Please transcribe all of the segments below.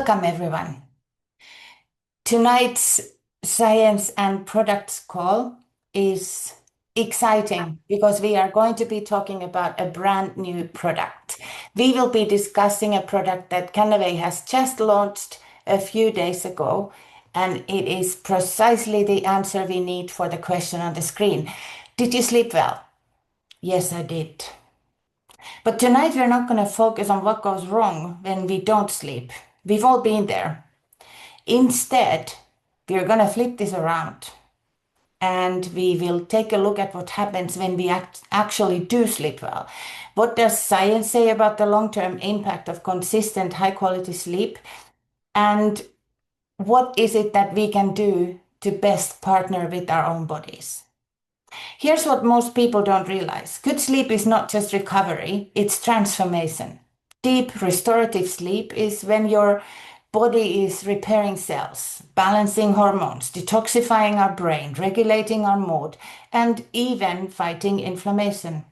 Welcome, everyone. Tonight's Science and Products call is exciting because we are going to be talking about a brand new product. We will be discussing a product that Kannaway has just launched a few days ago, and it is precisely the answer we need for the question on the screen. Did you sleep well? Yes, I did. But tonight we're not going to focus on what goes wrong when we don't sleep. We've all been there. Instead, we're going to flip this around and we will take a look at what happens when we actually do sleep well. What does science say about the long-term impact of consistent high-quality sleep? And what is it that we can do to best partner with our own bodies? Here's what most people don't realize. Good sleep is not just recovery, it's transformation. Deep restorative sleep is when your body is repairing cells, balancing hormones, detoxifying our brain, regulating our mood, and even fighting inflammation.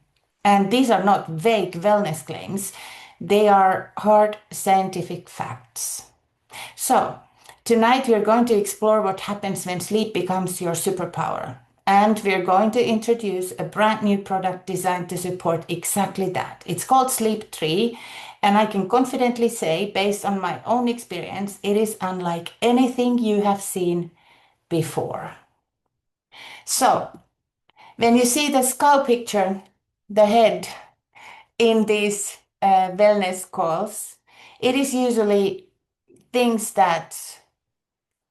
And these are not vague wellness claims, they are hard scientific facts. So, tonight we're going to explore what happens when sleep becomes your superpower. And we're going to introduce a brand new product designed to support exactly that. It's called Sleep 3, and I can confidently say, based on my own experience, it is unlike anything you have seen before. So, when you see the skull picture, the head in these wellness calls, it is usually things that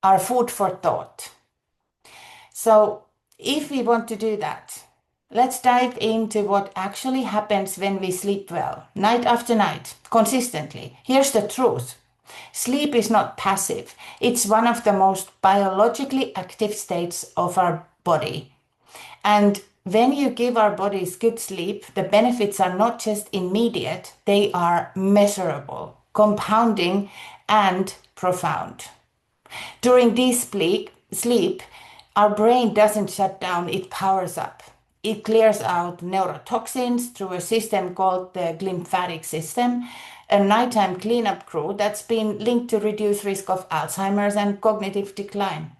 are food for thought. So, if we want to do that, let's dive into what actually happens when we sleep well, night after night, consistently. Here's the truth. Sleep is not passive. It's one of the most biologically active states of our body. And when you give our bodies good sleep, the benefits are not just immediate, they are measurable, compounding, and profound. During deep sleep, our brain doesn't shut down, it powers up. It clears out neurotoxins through a system called the glymphatic system, a nighttime cleanup crew that's been linked to reduce risk of Alzheimer's and cognitive decline.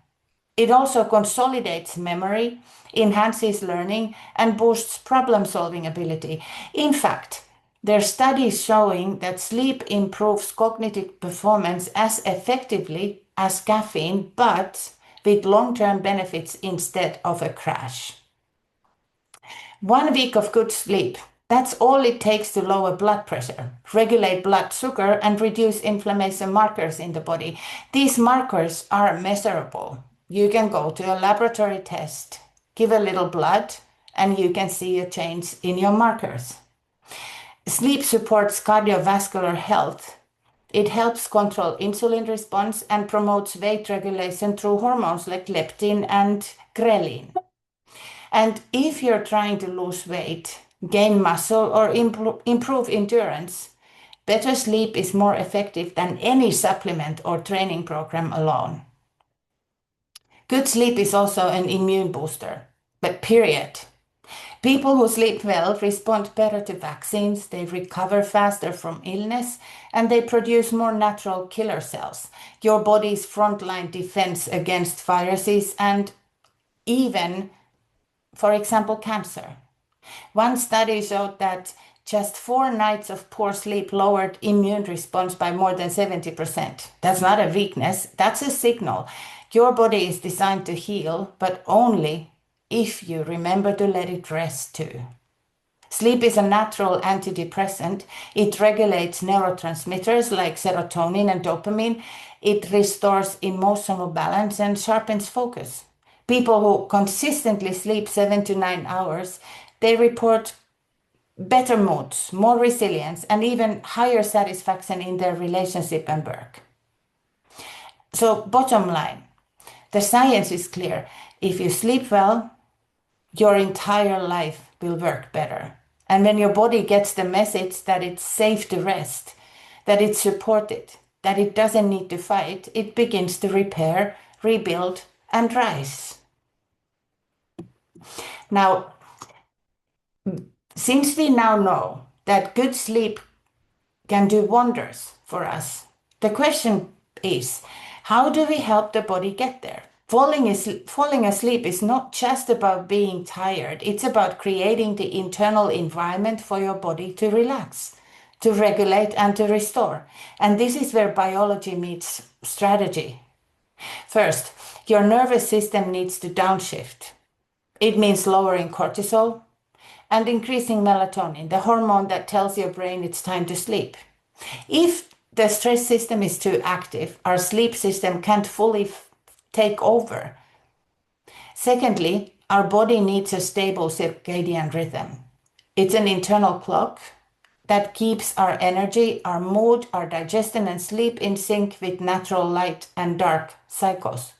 It also consolidates memory, enhances learning, and boosts problem-solving ability. In fact, there are studies showing that sleep improves cognitive performance as effectively as caffeine, but with long-term benefits instead of a crash. 1 week of good sleep, that's all it takes to lower blood pressure, regulate blood sugar, and reduce inflammation markers in the body. These markers are measurable. You can go to a laboratory test, give a little blood, and you can see a change in your markers. Sleep supports cardiovascular health. It helps control insulin response and promotes weight regulation through hormones like leptin and ghrelin. And if you're trying to lose weight, gain muscle, or improve endurance, better sleep is more effective than any supplement or training program alone. Good sleep is also an immune booster, but period. People who sleep well respond better to vaccines, they recover faster from illness, and they produce more natural killer cells, your body's frontline defense against viruses and even, for example, cancer. One study showed that just 4 nights of poor sleep lowered immune response by more than 70%. That's not a weakness, that's a signal. Your body is designed to heal, but only if you remember to let it rest too. Sleep is a natural antidepressant. It regulates neurotransmitters like serotonin and dopamine. It restores emotional balance and sharpens focus. People who consistently sleep 7 to 9 hours, they report better moods, more resilience, and even higher satisfaction in their relationship and work. So, bottom line, the science is clear. If you sleep well, your entire life will work better. And when your body gets the message that it's safe to rest, that it's supported, that it doesn't need to fight, it begins to repair, rebuild, and rise. Now, since we now know that good sleep can do wonders for us, the question is, how do we help the body get there? Falling asleep is not just about being tired. It's about creating the internal environment for your body to relax, to regulate, and to restore. And this is where biology meets strategy. First, your nervous system needs to downshift. It means lowering cortisol and increasing melatonin, the hormone that tells your brain it's time to sleep. If the stress system is too active, our sleep system can't fully take over. Secondly, our body needs a stable circadian rhythm. It's an internal clock that keeps our energy, our mood, our digestion, and sleep in sync with natural light and dark cycles.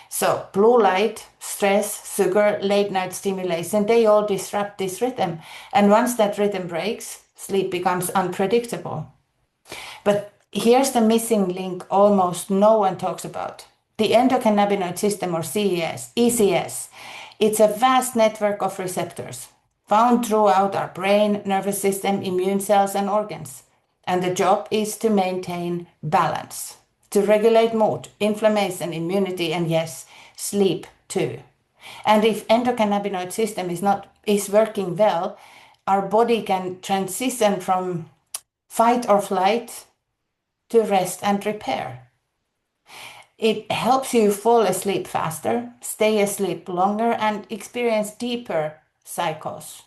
So, blue light, stress, sugar, late night stimulation, they all disrupt this rhythm. And once that rhythm breaks, sleep becomes unpredictable. But here's the missing link almost no one talks about. The endocannabinoid system, or ECS, it's a vast network of receptors found throughout our brain, nervous system, immune cells, and organs. And the job is to maintain balance, to regulate mood, inflammation, immunity, and yes, sleep too. And if endocannabinoid system is working well, our body can transition from fight or flight to rest and repair. It helps you fall asleep faster, stay asleep longer, and experience deeper cycles.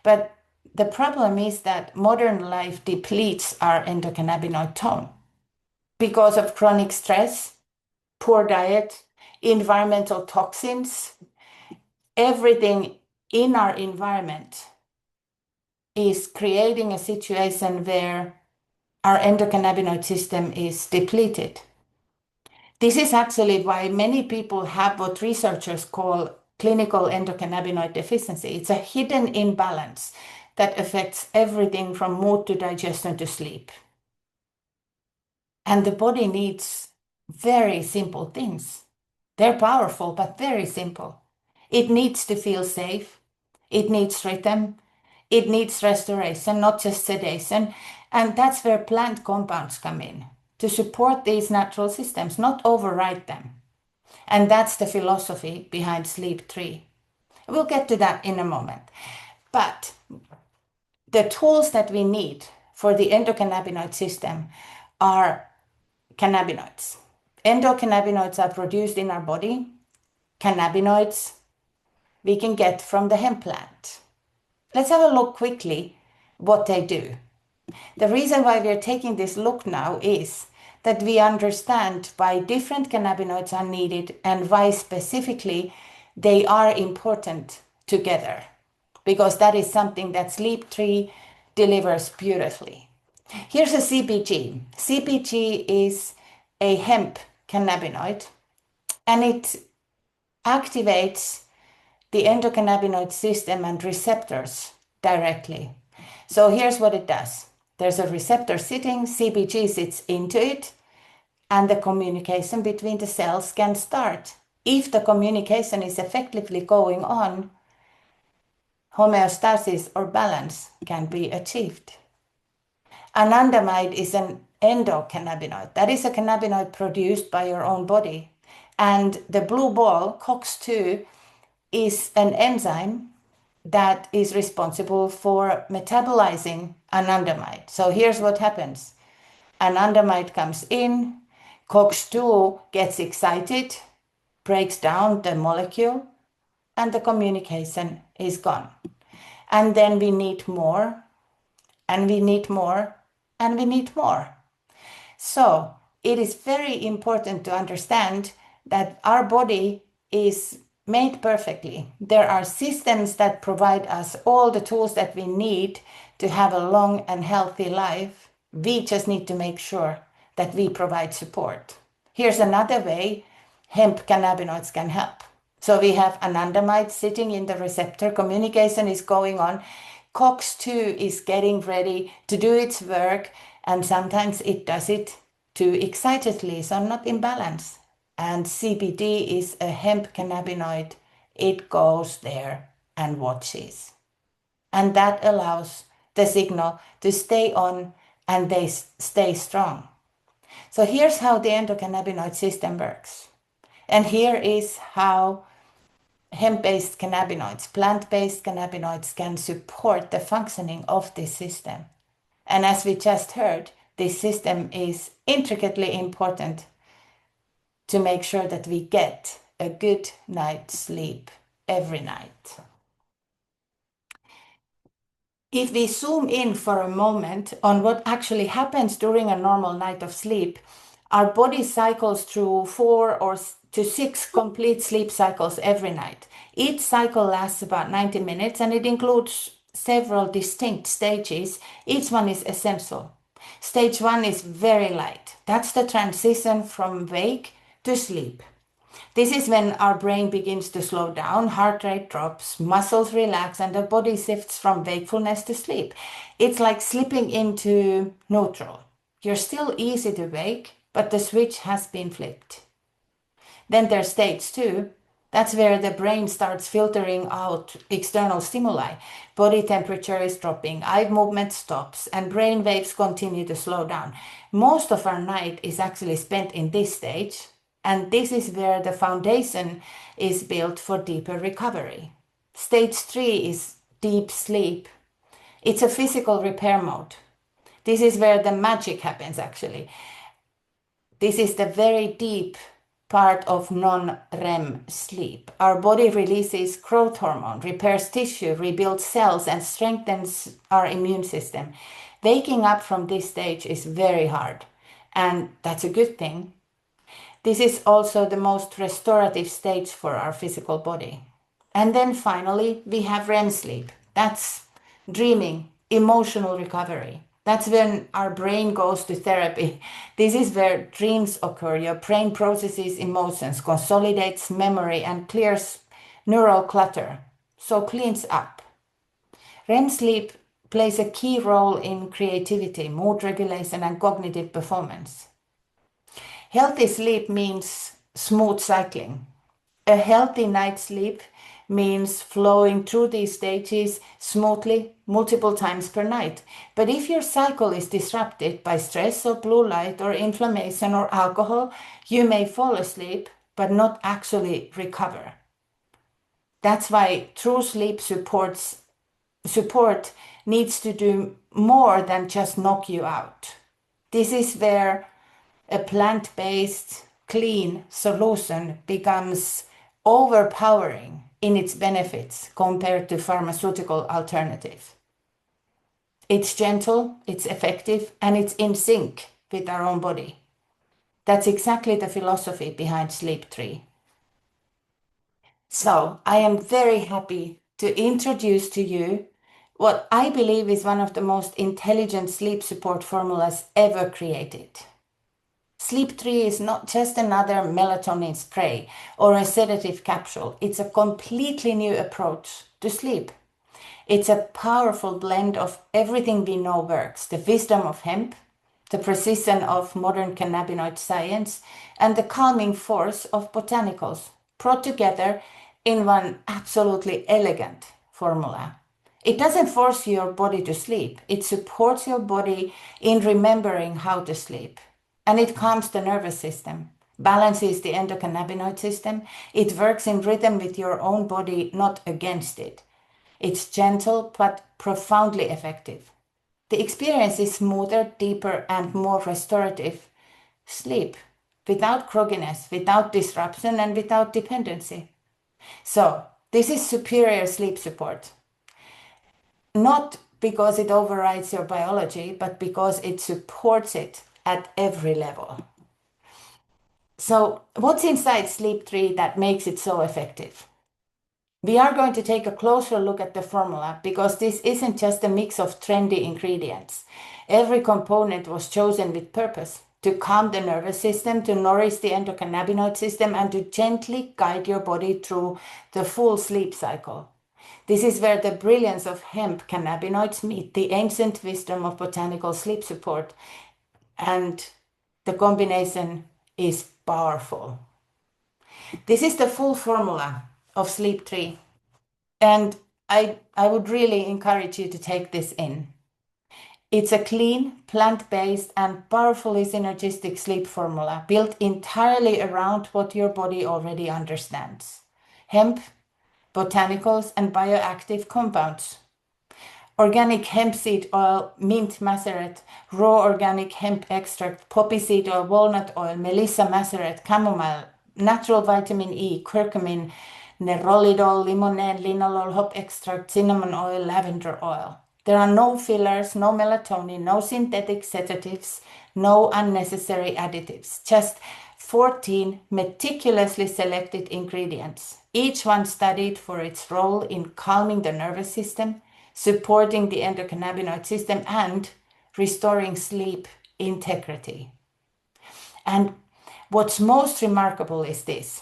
But the problem is that modern life depletes our endocannabinoid tone because of chronic stress, poor diet, environmental toxins. Everything in our environment is creating a situation where our endocannabinoid system is depleted. This is actually why many people have what researchers call clinical endocannabinoid deficiency. It's a hidden imbalance that affects everything from mood to digestion to sleep. And the body needs very simple things. They're powerful, but very simple. It needs to feel safe. It needs rhythm. It needs restoration, not just sedation. And that's where plant compounds come in, to support these natural systems, not override them. And that's the philosophy behind Sleep 3. We'll get to that in a moment. But the tools that we need for the endocannabinoid system are cannabinoids. Endocannabinoids are produced in our body. Cannabinoids we can get from the hemp plant. Let's have a look quickly what they do. The reason why we're taking this look now is that we understand why different cannabinoids are needed and why specifically they are important together, because that is something that Sleep 3 delivers beautifully. Here's a CBG. CBG is a hemp cannabinoid, and it activates the endocannabinoid system and receptors directly. So here's what it does. There's a receptor sitting, CBG sits into it, and the communication between the cells can start. If the communication is effectively going on, homeostasis or balance can be achieved. Anandamide is an endocannabinoid. That is a cannabinoid produced by your own body. And the blue ball, COX-2, is an enzyme that is responsible for metabolizing anandamide. So here's what happens. Anandamide comes in, COX-2 gets excited, breaks down the molecule, and the communication is gone. And then we need more, and we need more, and we need more. So it is very important to understand that our body is made perfectly. There are systems that provide us all the tools that we need to have a long and healthy life. We just need to make sure that we provide support. Here's another way hemp cannabinoids can help. So we have anandamide sitting in the receptor, communication is going on, COX-2 is getting ready to do its work, and sometimes it does it too excitedly, so not in balance. And CBD is a hemp cannabinoid. It goes there and watches. And that allows the signal to stay on and they stay strong. So here's how the endocannabinoid system works. And here is how hemp-based cannabinoids, plant-based cannabinoids can support the functioning of this system. And as we just heard, this system is intricately important to make sure that we get a good night's sleep every night. If we zoom in for a moment on what actually happens during a normal night of sleep, our body cycles through 4 to 6 complete sleep cycles every night. Each cycle lasts about 90 minutes and it includes several distinct stages. Each one is essential. Stage 1 is very light. That's the transition from wake to sleep. This is when our brain begins to slow down, heart rate drops, muscles relax, and the body shifts from wakefulness to sleep. It's like slipping into neutral. You're still easy to wake, but the switch has been flipped. Then there's stage 2. That's where the brain starts filtering out external stimuli. Body temperature is dropping, eye movement stops, and brain waves continue to slow down. Most of our night is actually spent in this stage, and this is where the foundation is built for deeper recovery. Stage 3 is deep sleep. It's a physical repair mode. This is where the magic happens, actually. This is the very deep part of non-REM sleep. Our body releases growth hormone, repairs tissue, rebuilds cells, and strengthens our immune system. Waking up from this stage is very hard, and that's a good thing. This is also the most restorative stage for our physical body. And then finally, we have REM sleep. That's dreaming, emotional recovery. That's when our brain goes to therapy. This is where dreams occur. Your brain processes emotions, consolidates memory, and clears neural clutter. So cleans up. REM sleep plays a key role in creativity, mood regulation, and cognitive performance. Healthy sleep means smooth cycling. A healthy night's sleep means flowing through these stages smoothly multiple times per night. But if your cycle is disrupted by stress or blue light or inflammation or alcohol, you may fall asleep but not actually recover. That's why true sleep support needs to do more than just knock you out. This is where a plant-based, clean solution becomes overpowering in its benefits compared to pharmaceutical alternatives. It's gentle, it's effective, and it's in sync with our own body. That's exactly the philosophy behind Sleep 3. So I am very happy to introduce to you what I believe is one of the most intelligent sleep support formulas ever created. Sleep 3 is not just another melatonin spray or a sedative capsule. It's a completely new approach to sleep. It's a powerful blend of everything we know works, the wisdom of hemp, the precision of modern cannabinoid science, and the calming force of botanicals, brought together in one absolutely elegant formula. It doesn't force your body to sleep. It supports your body in remembering how to sleep. And it calms the nervous system, balances the endocannabinoid system. It works in rhythm with your own body, not against it. It's gentle but profoundly effective. The experience is smoother, deeper, and more restorative sleep without grogginess, without disruption, and without dependency. So, this is superior sleep support. Not because it overrides your biology, but because it supports it at every level. So, what's inside Sleep 3 that makes it so effective? We are going to take a closer look at the formula because this isn't just a mix of trendy ingredients. Every component was chosen with purpose to calm the nervous system, to nourish the endocannabinoid system, and to gently guide your body through the full sleep cycle. This is where the brilliance of hemp cannabinoids meet the ancient wisdom of botanical sleep support, and the combination is powerful. This is the full formula of Sleep 3, and I would really encourage you to take this in. It's a clean, plant-based, and powerfully synergistic sleep formula built entirely around what your body already understands: hemp, botanicals, and bioactive compounds. Organic hemp seed oil, mint macerate, raw organic hemp extract, poppy seed oil, walnut oil, melissa macerate, chamomile, natural vitamin E, curcumin, nerolidol, limonene, linalool, hop extract, cinnamon oil, lavender oil. There are no fillers, no melatonin, no synthetic sedatives, no unnecessary additives, just 14 meticulously selected ingredients, each one studied for its role in calming the nervous system, supporting the endocannabinoid system, and restoring sleep integrity. And what's most remarkable is this: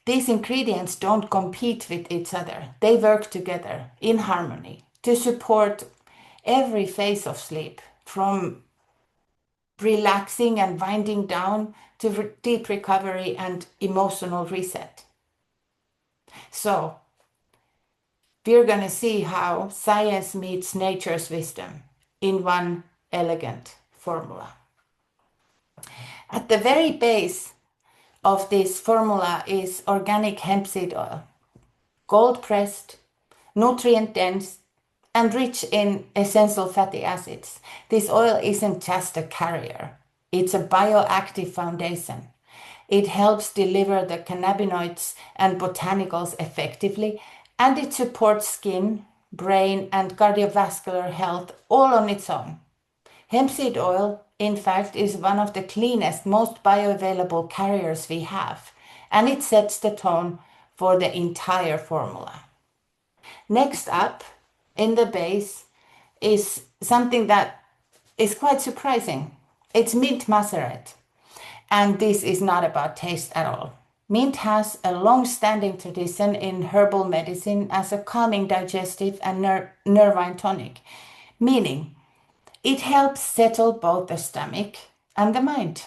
these ingredients don't compete with each other. They work together in harmony to support every phase of sleep, from relaxing and winding down to deep recovery and emotional reset. So, we're going to see how science meets nature's wisdom in one elegant formula. At the very base of this formula is organic hemp seed oil, cold pressed, nutrient dense, and rich in essential fatty acids. This oil isn't just a carrier, it's a bioactive foundation. It helps deliver the cannabinoids and botanicals effectively, and it supports skin, brain, and cardiovascular health all on its own. Hemp seed oil, in fact, is one of the cleanest, most bioavailable carriers we have, and it sets the tone for the entire formula. Next up, in the base, is something that is quite surprising. It's mint macerate. And this is not about taste at all. Mint has a long-standing tradition in herbal medicine as a calming, digestive, and nervine tonic, meaning it helps settle both the stomach and the mind.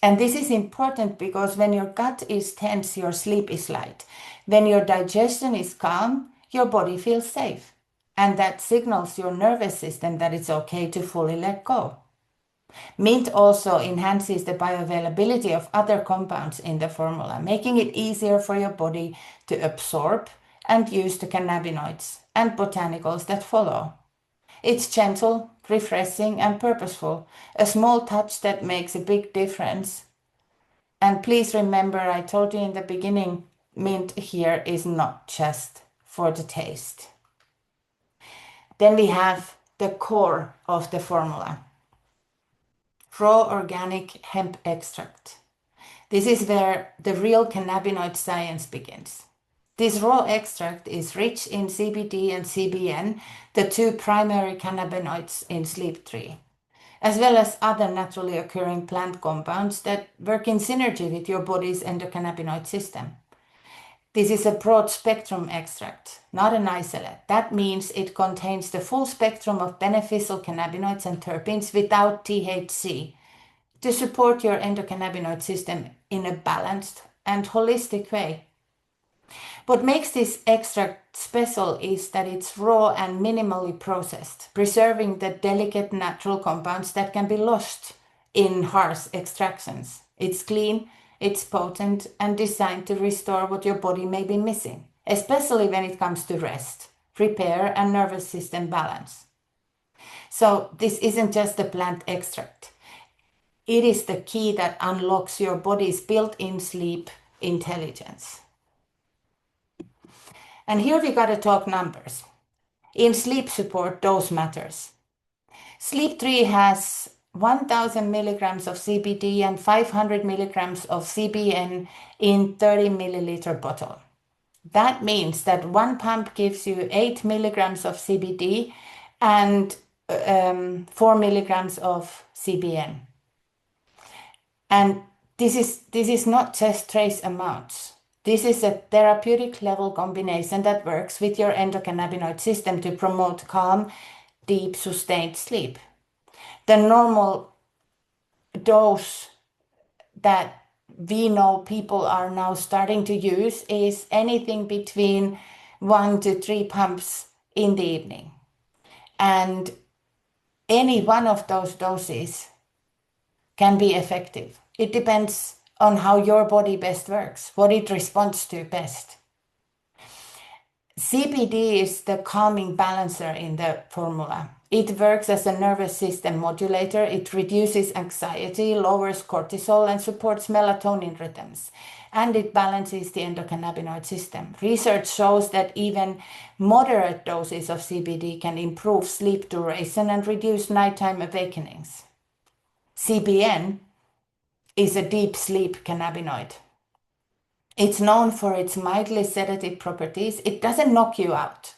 And this is important because when your gut is tense, your sleep is light. When your digestion is calm, your body feels safe. And that signals your nervous system that it's okay to fully let go. Mint also enhances the bioavailability of other compounds in the formula, making it easier for your body to absorb and use the cannabinoids and botanicals that follow. It's gentle, refreshing, and purposeful, a small touch that makes a big difference. And please remember, I told you in the beginning, mint here is not just for the taste. Then we have the core of the formula: raw organic hemp extract. This is where the real cannabinoid science begins. This raw extract is rich in CBD and CBN, the two primary cannabinoids in sleep tree, as well as other naturally occurring plant compounds that work in synergy with your body's endocannabinoid system. This is a broad spectrum extract, not an isolate. That means it contains the full spectrum of beneficial cannabinoids and terpenes without THC to support your endocannabinoid system in a balanced and holistic way. What makes this extract special is that it's raw and minimally processed, preserving the delicate natural compounds that can be lost in harsh extractions. It's clean, it's potent, and designed to restore what your body may be missing, especially when it comes to rest, repair, and nervous system balance. So this isn't just a plant extract. It is the key that unlocks your body's built-in sleep intelligence. And here we gotta talk numbers. In sleep support, dose matters. Sleep 3 has 1000 milligrams of CBD and 500 milligrams of CBN in 30 milliliter bottle. That means that one pump gives you 8 milligrams of CBD and 4 milligrams of CBN. And this is not just trace amounts. This is a therapeutic level combination that works with your endocannabinoid system to promote calm, deep, sustained sleep. The normal dose that we know people are now starting to use is anything between 1 to 3 pumps in the evening. And Any one of those doses can be effective. It depends on how your body best works, what it responds to best. CBD is the calming balancer in the formula. It works as a nervous system modulator. It reduces anxiety, lowers cortisol, and supports melatonin rhythms. And it balances the endocannabinoid system. Research shows that even moderate doses of CBD can improve sleep duration and reduce nighttime awakenings. CBN is a deep sleep cannabinoid. It's known for its mildly sedative properties. It doesn't knock you out.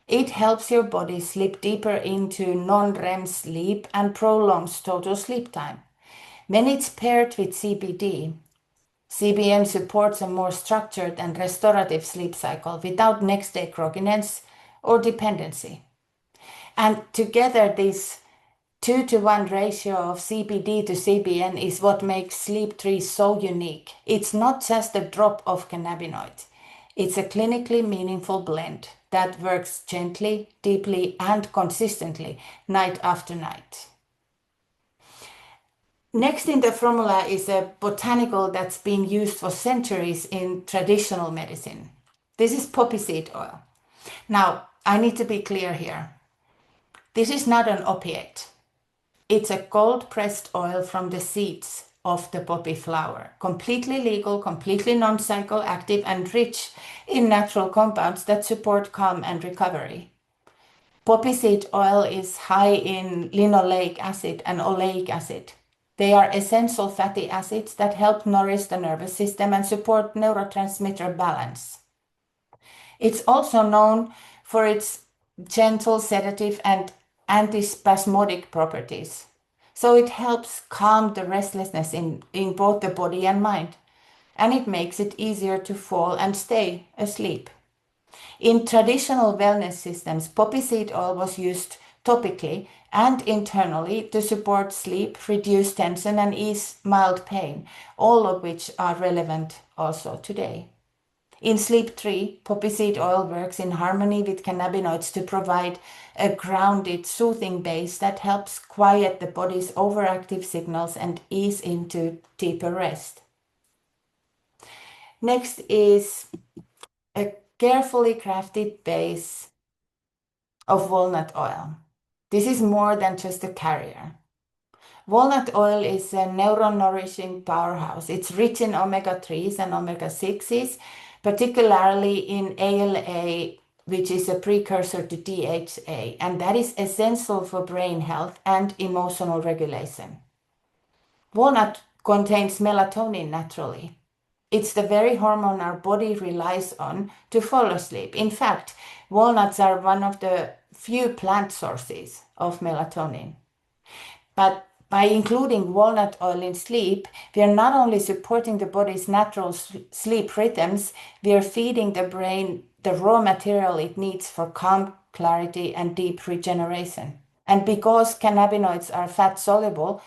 It helps your body slip deeper into non-REM sleep and prolongs total sleep time. When it's paired with CBD, CBN supports a more structured and restorative sleep cycle without next-day grogginess or dependency. And together, this 2-to-1 ratio of CBD to CBN is what makes Sleep 3 so unique. It's not just a drop of cannabinoids. It's a clinically meaningful blend that works gently, deeply, and consistently, night after night. Next in the formula is a botanical that's been used for centuries in traditional medicine. This is poppy seed oil. Now, I need to be clear here. This is not an opiate. It's a cold-pressed oil from the seeds of the poppy flower. Completely legal, completely non-psychoactive, and rich in natural compounds that support calm and recovery. Poppy seed oil is high in linoleic acid and oleic acid. They are essential fatty acids that help nourish the nervous system and support neurotransmitter balance. It's also known for its gentle sedative and antispasmodic properties. So it helps calm the restlessness in both the body and mind, and it makes it easier to fall and stay asleep. In traditional wellness systems, poppy seed oil was used topically and internally to support sleep, reduce tension, and ease mild pain, all of which are relevant also today. In Sleep 3, poppy seed oil works in harmony with cannabinoids to provide a grounded, soothing base that helps quiet the body's overactive signals and ease into deeper rest. Next is a carefully crafted base of walnut oil. This is more than just a carrier. Walnut oil is a neuronourishing powerhouse. It's rich in omega-3s and omega-6s, particularly in ALA, which is a precursor to DHA, and that is essential for brain health and emotional regulation. Walnut contains melatonin naturally. It's the very hormone our body relies on to fall asleep. In fact, walnuts are one of the few plant sources of melatonin. But by including walnut oil in sleep, we are not only supporting the body's natural sleep rhythms, we are feeding the brain the raw material it needs for calm, clarity, and deep regeneration. And because cannabinoids are fat soluble,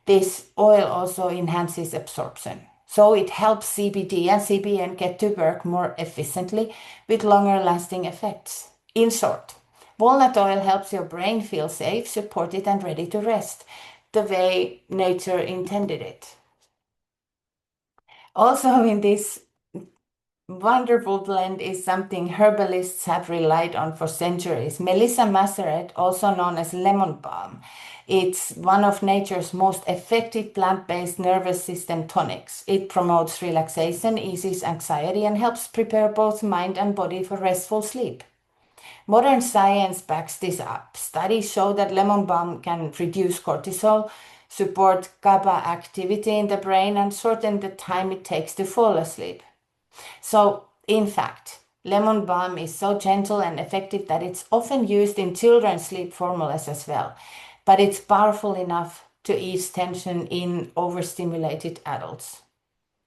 this oil also enhances absorption. So it helps CBD and CBN get to work more efficiently with longer lasting effects. In short, walnut oil helps your brain feel safe, supported, and ready to rest, the way nature intended it. Also in this wonderful blend is something herbalists have relied on for centuries. Melissa macerae, also known as lemon balm. It's one of nature's most effective plant-based nervous system tonics. It promotes relaxation, eases anxiety, and helps prepare both mind and body for restful sleep. Modern science backs this up. Studies show that lemon balm can reduce cortisol, support GABA activity in the brain, and shorten the time it takes to fall asleep. So, in fact, lemon balm is so gentle and effective that it's often used in children's sleep formulas as well. But it's powerful enough to ease tension in overstimulated adults.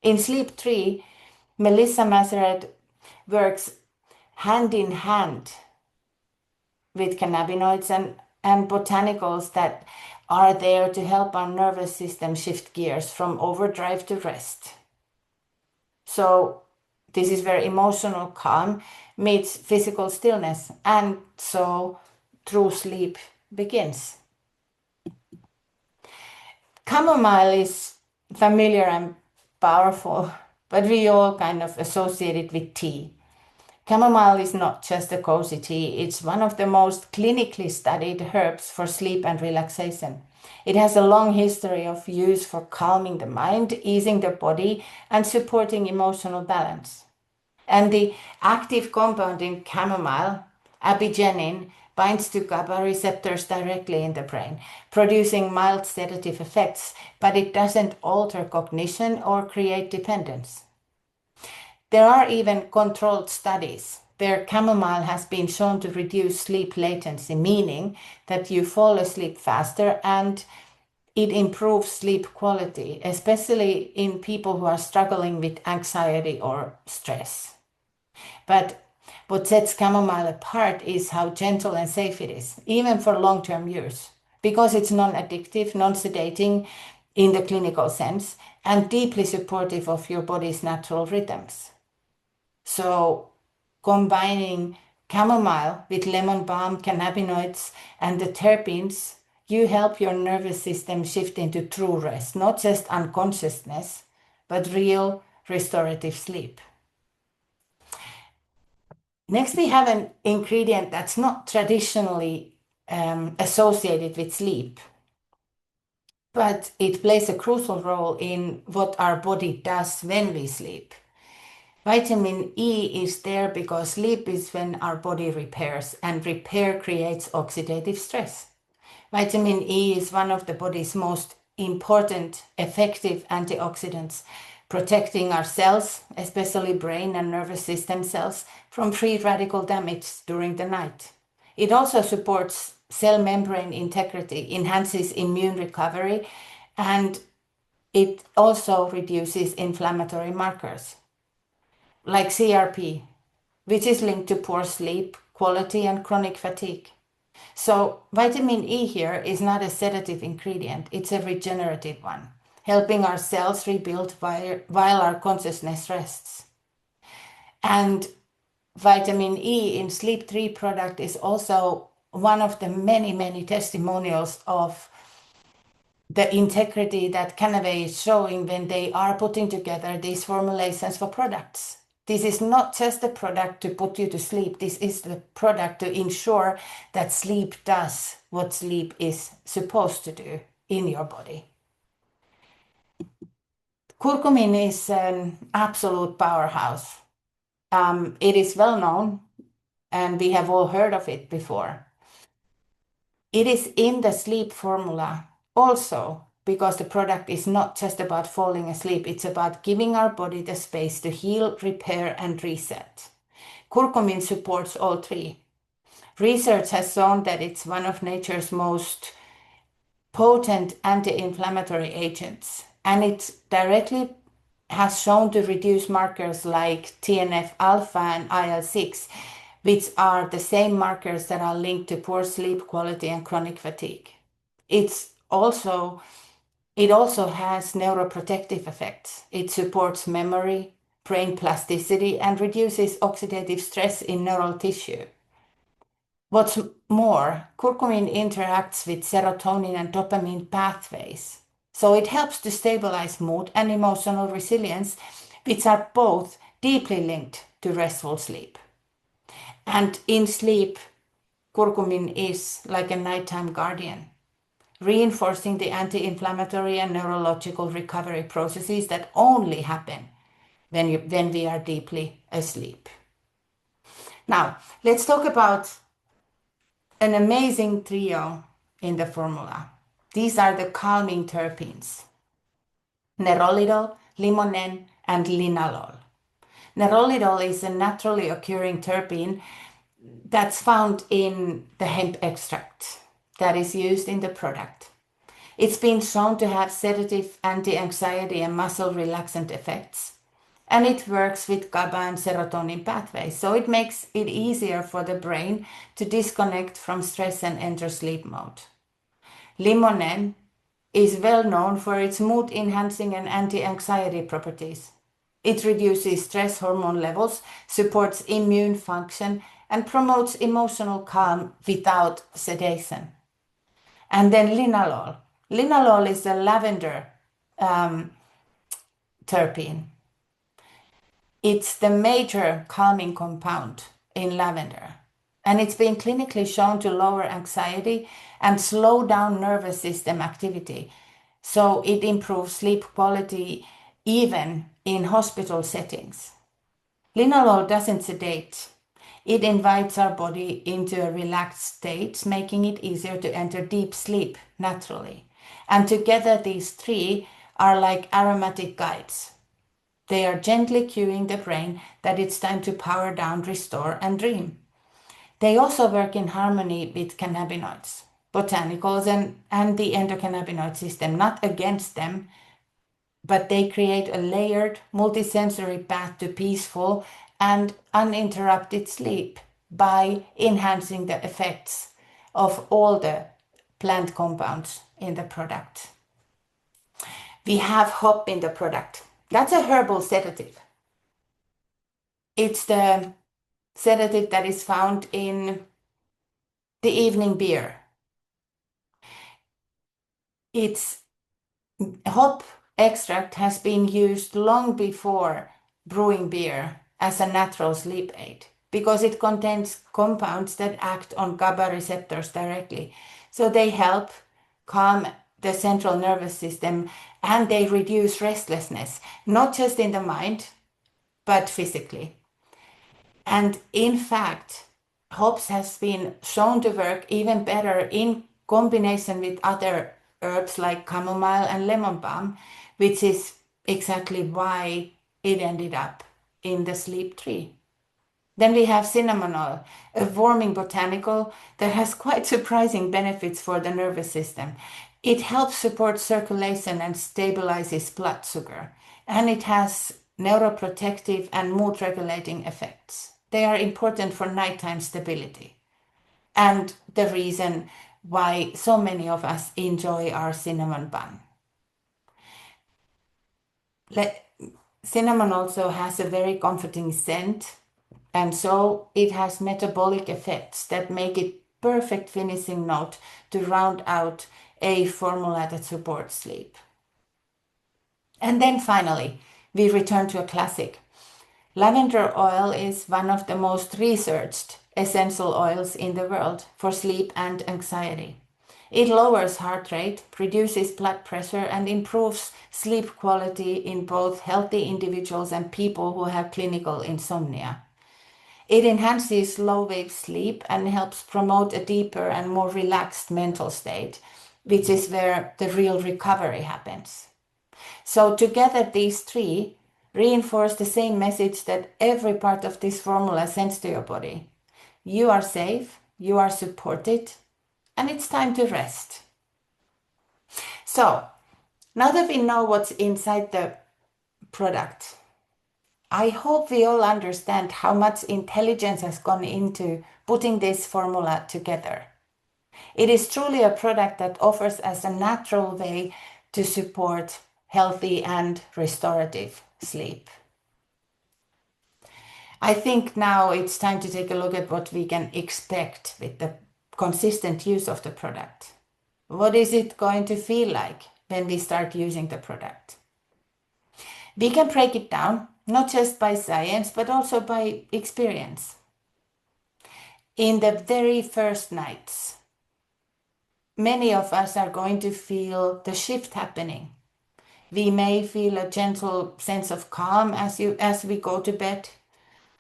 In Sleep 3, Melissa macerae works hand in hand with cannabinoids and botanicals that are there to help our nervous system shift gears from overdrive to rest. So this is where emotional calm meets physical stillness, and so true sleep begins. Chamomile is familiar and powerful, but we all kind of associate it with tea. Chamomile is not just a cozy tea, it's one of the most clinically studied herbs for sleep and relaxation. It has a long history of use for calming the mind, easing the body, and supporting emotional balance. And the active compound in chamomile, abigenin, binds to GABA receptors directly in the brain, producing mild sedative effects, but it doesn't alter cognition or create dependence. There are even controlled studies where chamomile has been shown to reduce sleep latency, meaning that you fall asleep faster and it improves sleep quality, especially in people who are struggling with anxiety or stress. But what sets chamomile apart is how gentle and safe it is, even for long-term use, because it's non-addictive, non-sedating in the clinical sense, and deeply supportive of your body's natural rhythms. So combining chamomile with lemon balm, cannabinoids, and the terpenes, you help your nervous system shift into true rest, not just unconsciousness, but real restorative sleep. Next, we have an ingredient that's not traditionally associated with sleep, but it plays a crucial role in what our body does when we sleep. Vitamin E is there because sleep is when our body repairs, and repair creates oxidative stress. Vitamin E is one of the body's most important effective antioxidants, protecting our cells, especially brain and nervous system cells, from free radical damage during the night. It also supports cell membrane integrity, enhances immune recovery, and it also reduces inflammatory markers like CRP, which is linked to poor sleep quality and chronic fatigue. So vitamin E here is not a sedative ingredient, it's a regenerative one, helping our cells rebuild while our consciousness rests. And vitamin E in Sleep 3 product is also one of the many, many testimonials of the integrity that Kannaway is showing when they are putting together these formulations for products. This is not just a product to put you to sleep. This is the product to ensure that sleep does what sleep is supposed to do in your body. Curcumin is an absolute powerhouse. It is well known, and we have all heard of it before. It is in the sleep formula also because the product is not just about falling asleep, it's about giving our body the space to heal, repair, and reset. Curcumin supports all three. Research has shown that it's one of nature's most potent anti-inflammatory agents, and it directly has shown to reduce markers like TNF-alpha and IL-6, which are the same markers that are linked to poor sleep quality and chronic fatigue. It also has neuroprotective effects. It supports memory, brain plasticity, and reduces oxidative stress in neural tissue. What's more, curcumin interacts with serotonin and dopamine pathways. So it helps to stabilize mood and emotional resilience, which are both deeply linked to restful sleep. And in sleep, curcumin is like a nighttime guardian, reinforcing the anti-inflammatory and neurological recovery processes that only happen when we are deeply asleep. Now, let's talk about an amazing trio in the formula. These are the calming terpenes: nerolidol, limonen, and linalool. Nerolidol is a naturally occurring terpene that's found in the hemp extract that is used in the product. It's been shown to have sedative, anti-anxiety, and muscle relaxant effects. And it works with GABA and serotonin pathways, so it makes it easier for the brain to disconnect from stress and enter sleep mode. Limonen is well known for its mood-enhancing and anti-anxiety properties. It reduces stress hormone levels, supports immune function, and promotes emotional calm without sedation. And then linalool. Linalool is a lavender um, terpene. It's the major calming compound in lavender. And it's been clinically shown to lower anxiety and slow down nervous system activity. So it improves sleep quality even in hospital settings. Linalool doesn't sedate. It invites our body into a relaxed state, making it easier to enter deep sleep naturally. And together, these three are like aromatic guides. They are gently cueing the brain that it's time to power down, restore, and dream. They also work in harmony with cannabinoids, botanicals, and the endocannabinoid system, not against them, but they create a layered, multisensory path to peaceful and uninterrupted sleep by enhancing the effects of all the plant compounds in the product. We have hop in the product. That's a herbal sedative. It's the sedative that is found in the evening beer. Its hop extract has been used long before brewing beer as a natural sleep aid because it contains compounds that act on GABA receptors directly. So they help calm the central nervous system and they reduce restlessness, not just in the mind, but physically. And in fact, hops has been shown to work even better in combination with other herbs like chamomile and lemon balm, which is exactly why it ended up in the sleep tree. Then we have cinnamon oil, a warming botanical that has quite surprising benefits for the nervous system. It helps support circulation and stabilizes blood sugar, and it has neuroprotective and mood regulating effects. They are important for nighttime stability and the reason why so many of us enjoy our cinnamon bun. Cinnamon also has a very comforting scent, and so it has metabolic effects that make it perfect finishing note to round out a formula that supports sleep. And then finally, we return to a classic. Lavender oil is one of the most researched essential oils in the world for sleep and anxiety. It lowers heart rate, reduces blood pressure, and improves sleep quality in both healthy individuals and people who have clinical insomnia. It enhances low-wave sleep and helps promote a deeper and more relaxed mental state, which is where the real recovery happens. So together, these three reinforce the same message that every part of this formula sends to your body. You are safe, you are supported, and it's time to rest. So now that we know what's inside the product, I hope we all understand how much intelligence has gone into putting this formula together. It is truly a product that offers us a natural way to support healthy and restorative sleep. I think now it's time to take a look at what we can expect with the consistent use of the product. What is it going to feel like when we start using the product? We can break it down, not just by science, but also by experience. In the very first nights, many of us are going to feel the shift happening. We may feel a gentle sense of calm as we go to bed.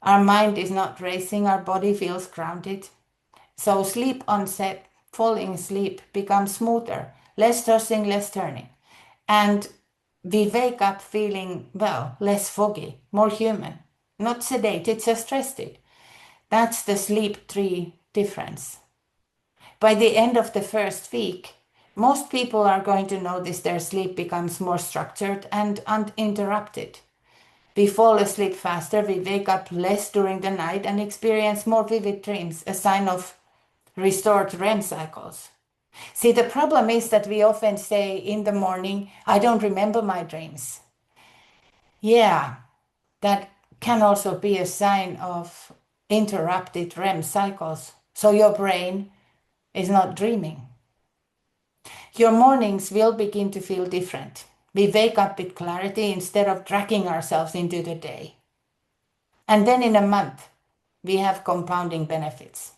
Our mind is not racing, our body feels grounded. So sleep onset, falling asleep becomes smoother, less tossing, less turning. And we wake up feeling, well, less foggy, more human, not sedated, just rested. That's the sleep tree difference. By the end of the first week, most people are going to notice their sleep becomes more structured and uninterrupted. We fall asleep faster, we wake up less during the night and experience more vivid dreams, a sign of restored REM cycles. See, the problem is that we often say in the morning, I don't remember my dreams. Yeah, that can also be a sign of interrupted REM cycles. So your brain is not dreaming. Your mornings will begin to feel different. We wake up with clarity instead of dragging ourselves into the day. And then in a month, we have compounding benefits.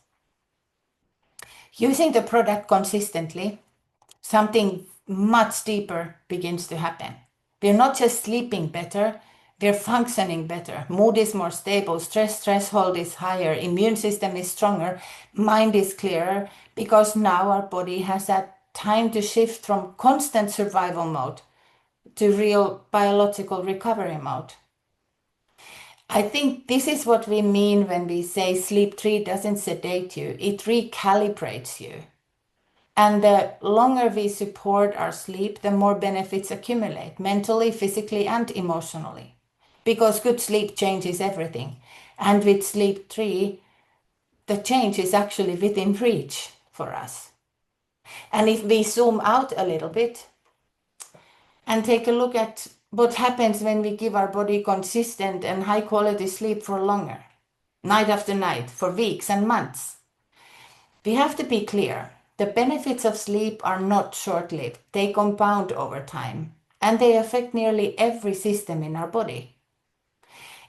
Using the product consistently, something much deeper begins to happen. We're not just sleeping better, we're functioning better. Mood is more stable, stress threshold is higher, immune system is stronger, mind is clearer, because now our body has had time to shift from constant survival mode to real biological recovery mode. I think this is what we mean when we say sleep 3 doesn't sedate you, it recalibrates you. And the longer we support our sleep, the more benefits accumulate mentally, physically, and emotionally. Because good sleep changes everything. And with sleep 3, the change is actually within reach for us. And if we zoom out a little bit and take a look at what happens when we give our body consistent and high quality sleep for longer, night after night, for weeks and months, we have to be clear. The benefits of sleep are not short-lived. They compound over time, and they affect nearly every system in our body.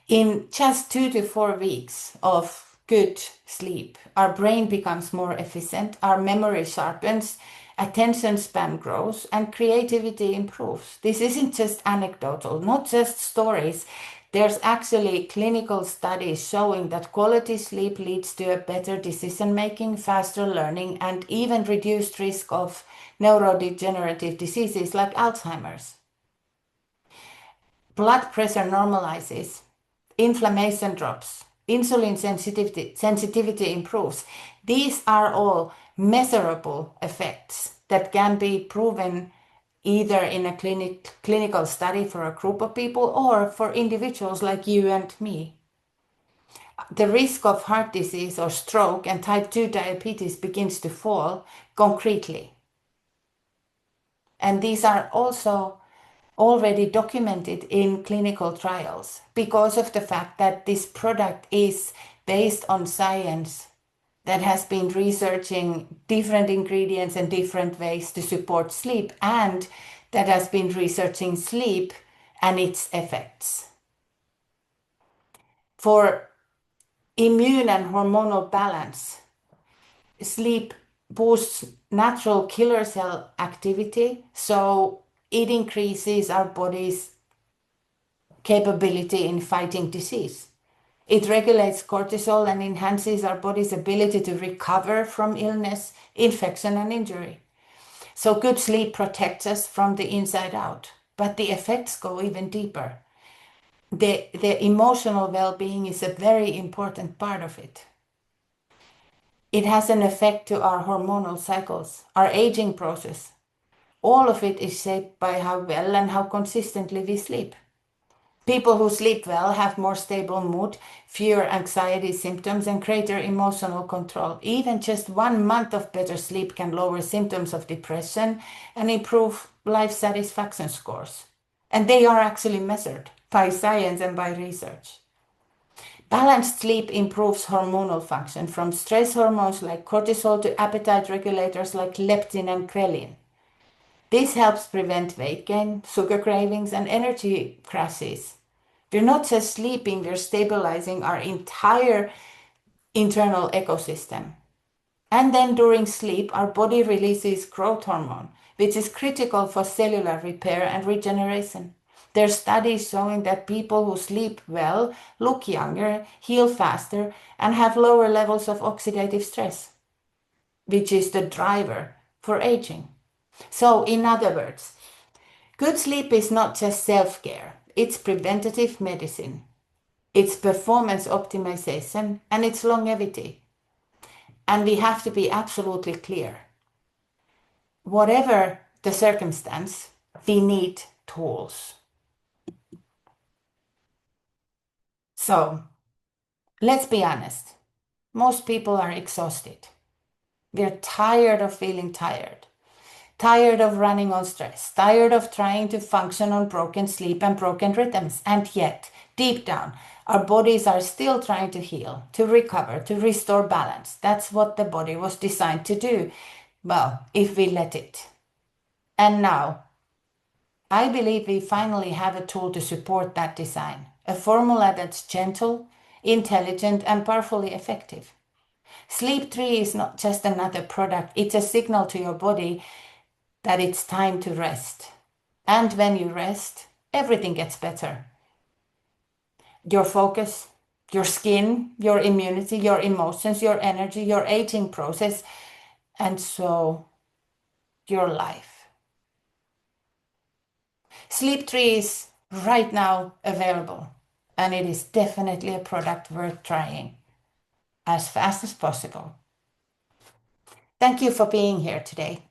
In just 2 to 4 weeks of good sleep, our brain becomes more efficient, our memory sharpens, attention span grows, and creativity improves. This isn't just anecdotal, not just stories. There's actually clinical studies showing that quality sleep leads to a better decision making, faster learning, and even reduced risk of neurodegenerative diseases like Alzheimer's. Blood pressure normalizes, inflammation drops, insulin sensitivity improves. These are all measurable effects that can be proven either in a clinical study for a group of people or for individuals like you and me. The risk of heart disease or stroke and type 2 diabetes begins to fall concretely. And these are also already documented in clinical trials because of the fact that this product is based on science that has been researching different ingredients and different ways to support sleep, and that has been researching sleep and its effects. For immune and hormonal balance, sleep boosts natural killer cell activity, so it increases our body's capability in fighting disease. It regulates cortisol and enhances our body's ability to recover from illness, infection, and injury. So good sleep protects us from the inside out, but the effects go even deeper. The emotional well-being is a very important part of it. It has an effect to our hormonal cycles, our aging process. All of it is shaped by how well and how consistently we sleep. People who sleep well have more stable mood, fewer anxiety symptoms, and greater emotional control. Even just 1 month of better sleep can lower symptoms of depression and improve life satisfaction scores. And they are actually measured by science and by research. Balanced sleep improves hormonal function, from stress hormones like cortisol to appetite regulators like leptin and ghrelin. This helps prevent weight gain, sugar cravings, and energy crashes. We're not just sleeping, we're stabilizing our entire internal ecosystem. And then during sleep, our body releases growth hormone, which is critical for cellular repair and regeneration. There are studies showing that people who sleep well look younger, heal faster, and have lower levels of oxidative stress, which is the driver for aging. So, in other words, good sleep is not just self-care, it's preventative medicine, it's performance optimization, and it's longevity. And we have to be absolutely clear. Whatever the circumstance, we need tools. So, let's be honest. Most people are exhausted. We're tired of feeling tired. Tired of running on stress, tired of trying to function on broken sleep and broken rhythms. And yet, deep down, our bodies are still trying to heal, to recover, to restore balance. That's what the body was designed to do. Well, if we let it. And now, I believe we finally have a tool to support that design, a formula that's gentle, intelligent, and powerfully effective. Sleep 3 is not just another product, it's a signal to your body that it's time to rest. And when you rest, everything gets better. Your focus, your skin, your immunity, your emotions, your energy, your aging process, and so your life. Sleep 3 is right now available, and it is definitely a product worth trying as fast as possible. Thank you for being here today.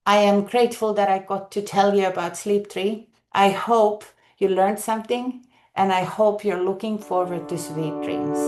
I am grateful that I got to tell you about Sleep 3. I hope you learned something, and I hope you're looking forward to sweet dreams.